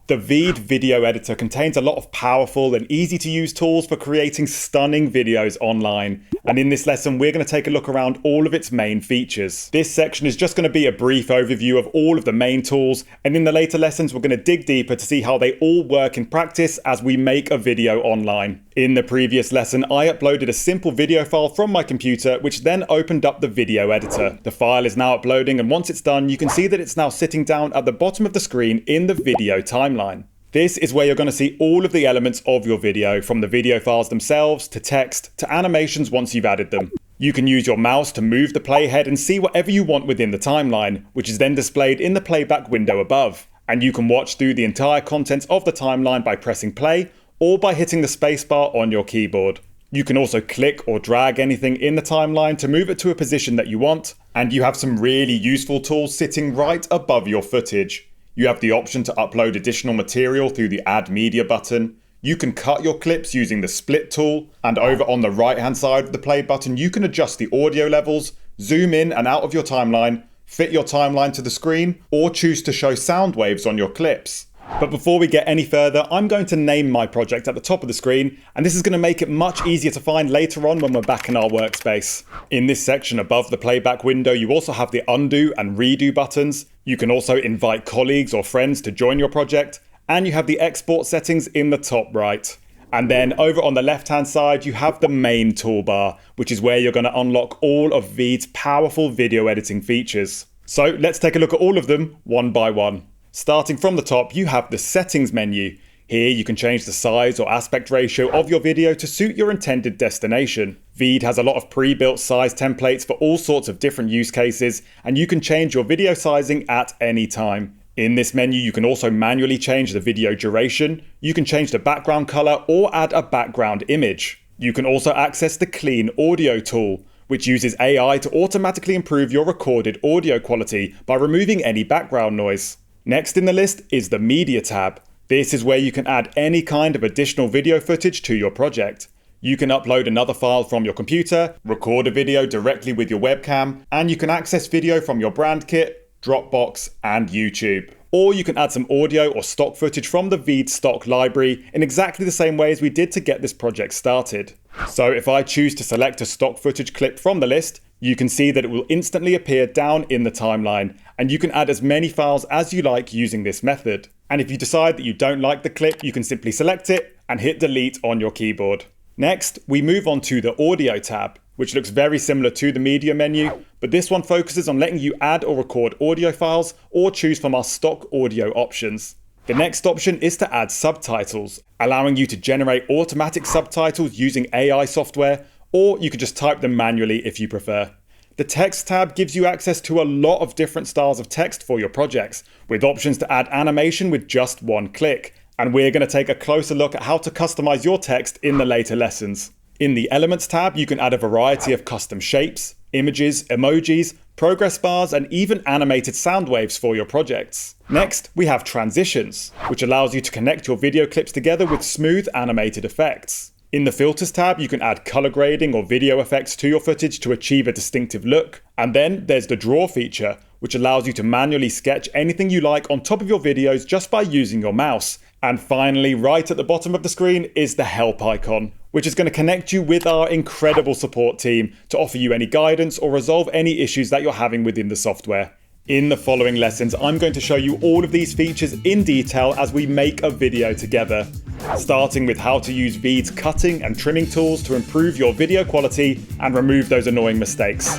The VEED Video Editor contains a lot of powerful and easy to use tools for creating stunning videos online. And in this lesson, we're going to take a look around all of its main features. This section is just going to be a brief overview of all of the main tools. And in the later lessons, we're going to dig deeper to see how they all work in practice as we make a video online. In the previous lesson, I uploaded a simple video file from my computer, which then opened up the video editor. The file is now uploading, and once it's done, you can see that it's now sitting down at the bottom of the screen in the video timeline. This is where you're going to see all of the elements of your video, from the video files themselves, to text, to animations once you've added them. You can use your mouse to move the playhead and see whatever you want within the timeline, which is then displayed in the playback window above. And you can watch through the entire contents of the timeline by pressing play, or by hitting the spacebar on your keyboard. You can also click or drag anything in the timeline to move it to a position that you want, and you have some really useful tools sitting right above your footage. You have the option to upload additional material through the Add Media button. You can cut your clips using the Split tool, and over on the right hand side of the play button, you can adjust the audio levels, zoom in and out of your timeline, fit your timeline to the screen, or choose to show sound waves on your clips. But before we get any further, I'm going to name my project at the top of the screen, and this is going to make it much easier to find later on when we're back in our workspace. In this section above the playback window, you also have the undo and redo buttons. You can also invite colleagues or friends to join your project, and you have the export settings in the top right. And then over on the left hand side, you have the main toolbar, which is where you're going to unlock all of VEED's powerful video editing features. So let's take a look at all of them one by one. Starting from the top, you have the settings menu. Here you can change the size or aspect ratio of your video to suit your intended destination. VEED has a lot of pre-built size templates for all sorts of different use cases, and you can change your video sizing at any time. In this menu, you can also manually change the video duration. You can change the background color or add a background image. You can also access the Clean Audio tool, which uses AI to automatically improve your recorded audio quality by removing any background noise. Next in the list is the Media tab. This is where you can add any kind of additional video footage to your project. You can upload another file from your computer, record a video directly with your webcam, and you can access video from your brand kit, Dropbox, and YouTube. Or you can add some audio or stock footage from the VEED stock library in exactly the same way as we did to get this project started. So if I choose to select a stock footage clip from the list, you can see that it will instantly appear down in the timeline, and you can add as many files as you like using this method. And if you decide that you don't like the clip, you can simply select it and hit delete on your keyboard. Next, we move on to the audio tab, which looks very similar to the media menu, but this one focuses on letting you add or record audio files or choose from our stock audio options. The next option is to add subtitles, allowing you to generate automatic subtitles using AI software, or you could just type them manually if you prefer. The text tab gives you access to a lot of different styles of text for your projects, with options to add animation with just one click. And we're going to take a closer look at how to customize your text in the later lessons. In the Elements tab, you can add a variety of custom shapes, images, emojis, progress bars, and even animated sound waves for your projects. Next, we have Transitions, which allows you to connect your video clips together with smooth animated effects. In the Filters tab, you can add color grading or video effects to your footage to achieve a distinctive look. And then there's the Draw feature, which allows you to manually sketch anything you like on top of your videos just by using your mouse. And finally, right at the bottom of the screen is the Help icon, which is going to connect you with our incredible support team to offer you any guidance or resolve any issues that you're having within the software. In the following lessons, I'm going to show you all of these features in detail as we make a video together, starting with how to use VEED's cutting and trimming tools to improve your video quality and remove those annoying mistakes.